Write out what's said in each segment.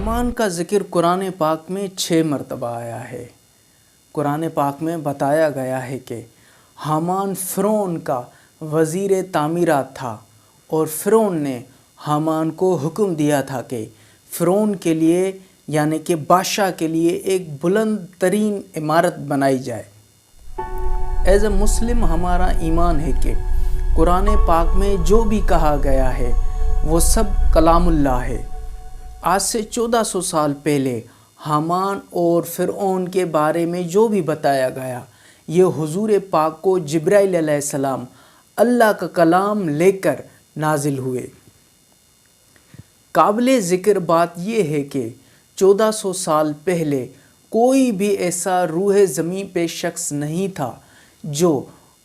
हामान का ज़िक्र कुरान पाक में 6 मरतबा आया है। कुरान पाक में बताया गया है कि हामान फ़िरौन का वज़ीर तामीरात था और फ़िरौन ने हामान को हुक्म दिया था कि फ़िरौन के लिए यानी कि बादशाह के लिए एक बुलंद तरीन इमारत बनाई जाए। एज़ अ मुस्लिम हमारा ईमान है कि कुरान पाक में जो भी कहा गया है वो सब कलामुल्लाह है। आज से 1400 साल पहले हामान और फ़िरऔन के बारे में जो भी बताया गया, ये हुजूर पाक को जिब्राइल अलैहिस्सलाम अल्लाह का कलाम लेकर नाजिल हुए। काबिल ज़िक्र बात ये है कि 1400 साल पहले कोई भी ऐसा रूह ज़मीं पे शख्स नहीं था जो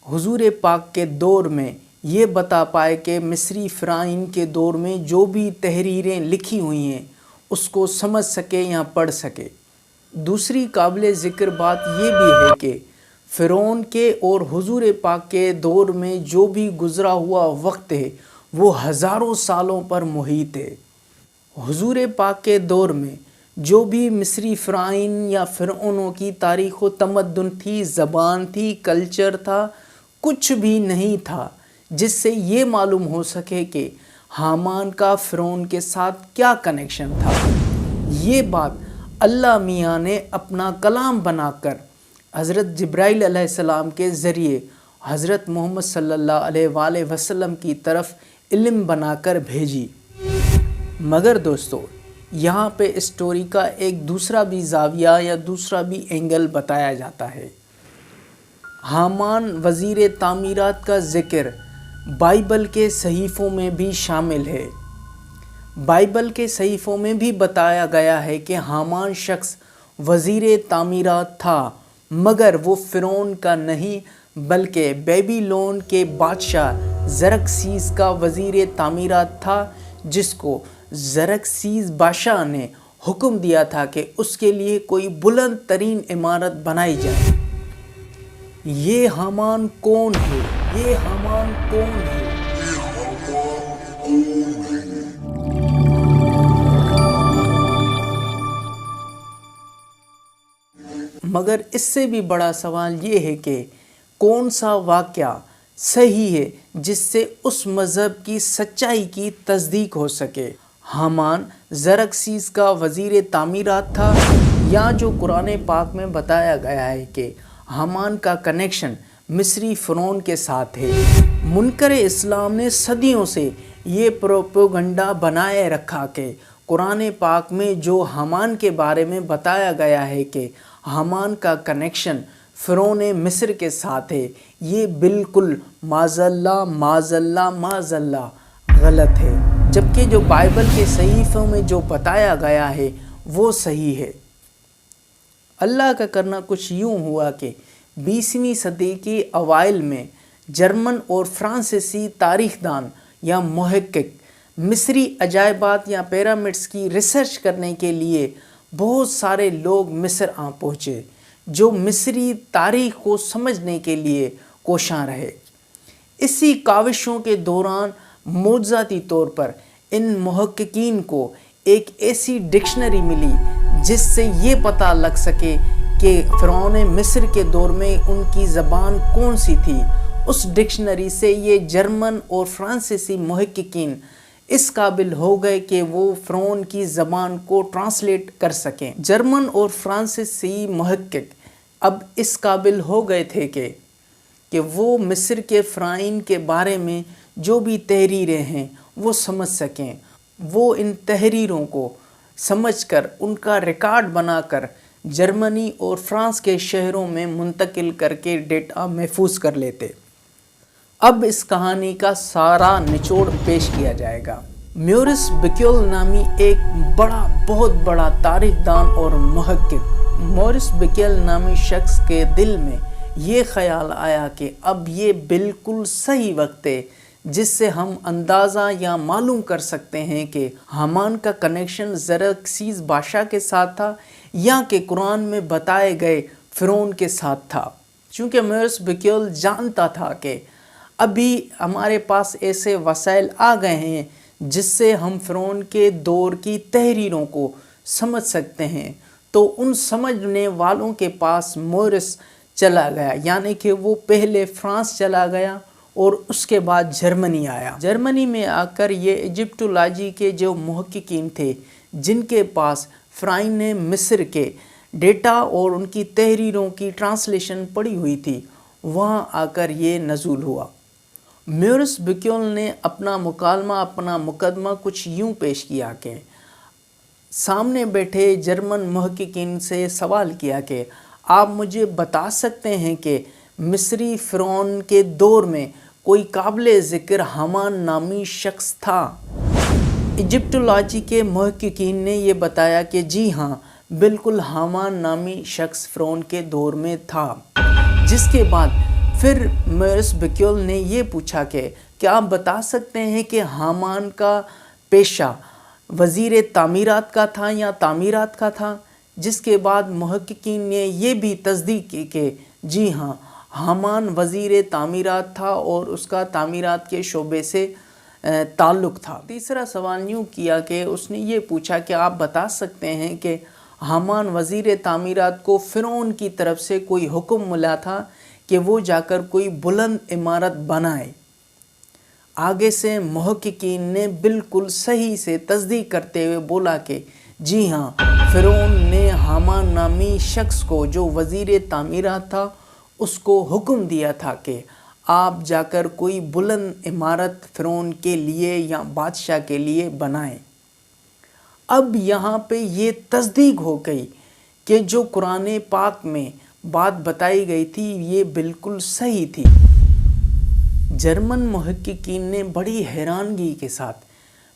हुजूर पाक के दौर में ये बता पाए कि मिस्री फ़िरौन के दौर में जो भी तहरीरें लिखी हुई हैं उसको समझ सके या पढ़ सके। दूसरी काबिल ज़िक्र बात ये भी है कि फ़िरौन के और हुजूर पाक के दौर में जो भी गुज़रा हुआ वक्त है वो हज़ारों सालों पर मुहित है। हुजूर पाक के दौर में जो भी मिस्री फ़िरौन या फ़िरौनों की तारीख़ व तमद्दुन थी, ज़बान थी, कल्चर था, कुछ भी नहीं था जिससे ये मालूम हो सके कि हामान का फ़िरौन के साथ क्या कनेक्शन था। ये बात अल्लाह मियाँ ने अपना कलाम बनाकर हज़रत जिब्राइल अलैहिस्सलाम के ज़रिए हज़रत मोहम्मद सल्लल्लाहु अलैहि वसल्लम की तरफ इल्म बनाकर भेजी। मगर दोस्तों, यहाँ पे स्टोरी का एक दूसरा भी ज़ाविया या दूसरा भी एंगल बताया जाता है। हामान वज़ीर तामीरात का ज़िक्र बाइबल के सहीफ़ों में भी शामिल है। बाइबल के सहीफ़ों में भी बताया गया है कि हामान शख्स वज़ीर तामीरात था, मगर वो फ़िरौन का नहीं बल्कि बेबीलोन के बादशाह ज़रक्सीस का वज़ीर तामीरात था, जिसको ज़रक्सीस बादशाह ने हुक्म दिया था कि उसके लिए कोई बुलंद तरीन इमारत बनाई जाए। ये हामान कौन है? ये हामान कौन है? मगर इससे भी बड़ा सवाल ये है कि कौन सा वाक़या सही है जिससे उस मज़हब की सच्चाई की तस्दीक हो सके। हामान ज़रक्सीस का वज़ीर तामीरात था या जो कुरान पाक में बताया गया है कि हामान का कनेक्शन मिस्री फ़िरौन के साथ है। मुनकर इस्लाम ने सदियों से ये प्रोपेगेंडा बनाए रखा कि कुरान पाक में जो हामान के बारे में बताया गया है कि हामान का कनेक्शन फ़िरौन मिस्र के साथ है, ये बिल्कुल माज़ल्ला माज़ल्ला माज़ल्ला गलत है, जबकि जो बाइबल के सहीफ़ों में जो बताया गया है वो सही है। अल्लाह का करना कुछ यूँ हुआ कि 20वीं सदी के अवाइल में जर्मन और फ्रांसीसी तारीख़दान या मुहक्किक मिस्री अजायबात या पिरामिड्स की रिसर्च करने के लिए बहुत सारे लोग मिस्र आ पहुँचे, जो मिस्री तारीख़ को समझने के लिए कोशां रहे। इसी काविशों के दौरान मौजज़ाती तौर पर इन मुहक्किकीन को एक ऐसी डिक्शनरी मिली जिससे ये पता लग सके कि फ़िरौन मिस्र के दौर में उनकी ज़बान कौन सी थी। उस डिक्शनरी से ये जर्मन और फ्रांसीसी मुहक्किकीन इस काबिल हो गए कि वो फ़िरौन की ज़बान को ट्रांसलेट कर सकें। जर्मन और फ्रांसीसी मुहक्किक अब इस काबिल हो गए थे कि वो मिस्र के फ़िरौन के बारे में जो भी तहरीरें हैं वो समझ सकें। वो इन तहरीरों को समझकर उनका रिकॉर्ड बनाकर जर्मनी और फ्रांस के शहरों में मुंतकिल करके डेटा महफूज कर लेते। अब इस कहानी का सारा निचोड़ पेश किया जाएगा। मॉरिस बिक्यूल नामी एक बहुत बड़ा तारीख़दान और मुहक्किक, मॉरिस बिक्यूल नामी शख्स के दिल में ये ख़याल आया कि अब ये बिल्कुल सही वक्त है जिससे हम अंदाज़ा या मालूम कर सकते हैं कि हामान का कनेक्शन ज़रक्सीस बादशाह के साथ था या कि कुरान में बताए गए फ़िरौन के साथ था। चूँकि मॉरिस बिक्यूल जानता था कि अभी हमारे पास ऐसे वसाइल आ गए हैं जिससे हम फ़िरौन के दौर की तहरीरों को समझ सकते हैं, तो उन समझने वालों के पास मोरिस चला गया, यानी कि वो पहले फ्रांस चला गया और उसके बाद जर्मनी आया। जर्मनी में आकर ये इजिप्टोलॉजी के जो मुहक्किकीन थे, जिनके पास फ़िरौन मिस्र के डेटा और उनकी तहरीरों की ट्रांसलेशन पड़ी हुई थी, वहाँ आकर ये नज़ूल हुआ। मोरिस बुक्योल ने अपना मुकालमा, अपना मुकदमा कुछ यूँ पेश किया कि सामने बैठे जर्मन मुहक्किकीन से सवाल किया कि आप मुझे बता सकते हैं कि मिस्री फ़िरौन के दौर में कोई काबिल ज़िक्र हामान नामी शख्स था? इजिप्टोलॉजी के मुहक्किकीन ने ये बताया कि जी हाँ, बिल्कुल हामान नामी शख्स फ़िरौन के दौर में था। जिसके बाद फिर मोरिस बुक्योल ने ये पूछा कि क्या आप बता सकते हैं कि हामान का पेशा वज़ीर तामीरात का था या तामीरात का था? जिसके बाद मुहक्किकीन ने ये भी तस्दीक की कि जी हाँ, हामान वज़ीर तामीरात था और उसका तामीरात के शोबे से ताल्लुक़ था। तीसरा सवाल यूँ किया कि उसने ये पूछा कि आप बता सकते हैं कि हामान वज़ीर तामीरात को फ़िरौन की तरफ से कोई हुक्म मिला था कि वो जाकर कोई बुलंद इमारत बनाए? आगे से मुहक्किकीन ने बिल्कुल सही से तस्दीक करते हुए बोला कि जी हाँ, फ़िरौन ने हामान नामी शख्स को जो वज़ीर तामीरात था उसको हुक्म दिया था कि आप जाकर कोई बुलंद इमारत फ़िरौन के लिए या बादशाह के लिए बनाएं। अब यहाँ पे ये तस्दीक हो गई कि जो कुरान पाक में बात बताई गई थी ये बिल्कुल सही थी। जर्मन मुहक्किकीन ने बड़ी हैरानगी के साथ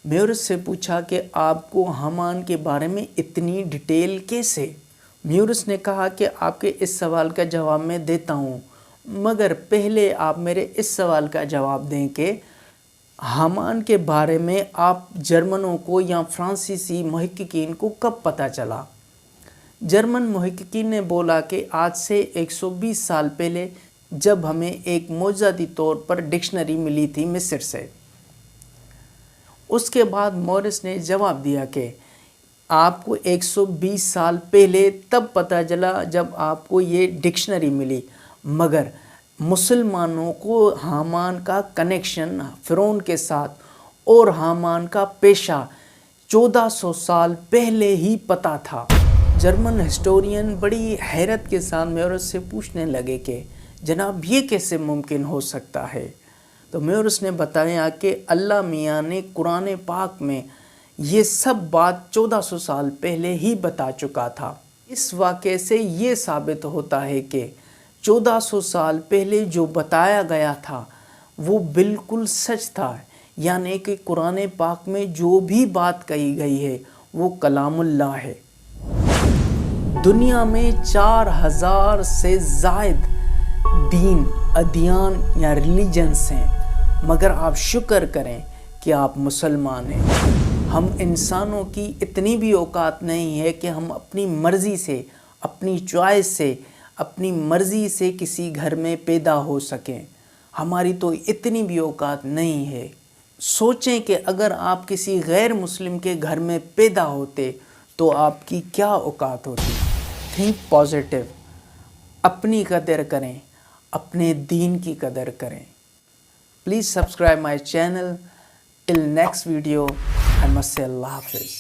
मोरिस से पूछा कि आपको हामान के बारे में इतनी डिटेल कैसे? मोरिस ने कहा कि आपके इस सवाल का जवाब मैं देता हूँ, मगर पहले आप मेरे इस सवाल का जवाब दें कि हामान के बारे में आप जर्मनों को या फ्रांसीसी मुहक्किकीन को कब पता चला? जर्मन मुहक्किकीन ने बोला कि आज से 120 साल पहले, जब हमें एक मौजूदी तौर पर डिक्शनरी मिली थी मिस्र से। उसके बाद मोरिस ने जवाब दिया कि आपको 120 साल पहले तब पता चला जब आपको ये डिक्शनरी मिली, मगर मुसलमानों को हामान का कनेक्शन फ़िरौन के साथ और हामान का पेशा 1400 साल पहले ही पता था। जर्मन हिस्टोरियन बड़ी हैरत के साथ मोरिस से पूछने लगे कि जनाब ये कैसे मुमकिन हो सकता है? तो मोरिस ने बताया कि अल्लाह मियाँ ने कुरान पाक में ये सब बात 1400 साल पहले ही बता चुका था। इस वाक़े से ये साबित होता है कि 1400 साल पहले जो बताया गया था वो बिल्कुल सच था, यानी कि कुरान पाक में जो भी बात कही गई है वो कलामुल्लाह है। दुनिया में 4000 से ज़ायद दीन, अदियान या रिलीजन्स हैं, मगर आप शुक्र करें कि आप मुसलमान हैं। हम इंसानों की इतनी भी औकात नहीं है कि हम अपनी मर्ज़ी से, अपनी चॉइस से, अपनी मर्ज़ी से किसी घर में पैदा हो सकें। हमारी तो इतनी भी औकात नहीं है। सोचें कि अगर आप किसी गैर मुस्लिम के घर में पैदा होते तो आपकी क्या औकात होती। थिंक पॉजिटिव, अपनी कदर करें, अपने दीन की कदर करें। Please subscribe my channel. Till next video, I must say Allah Hafiz.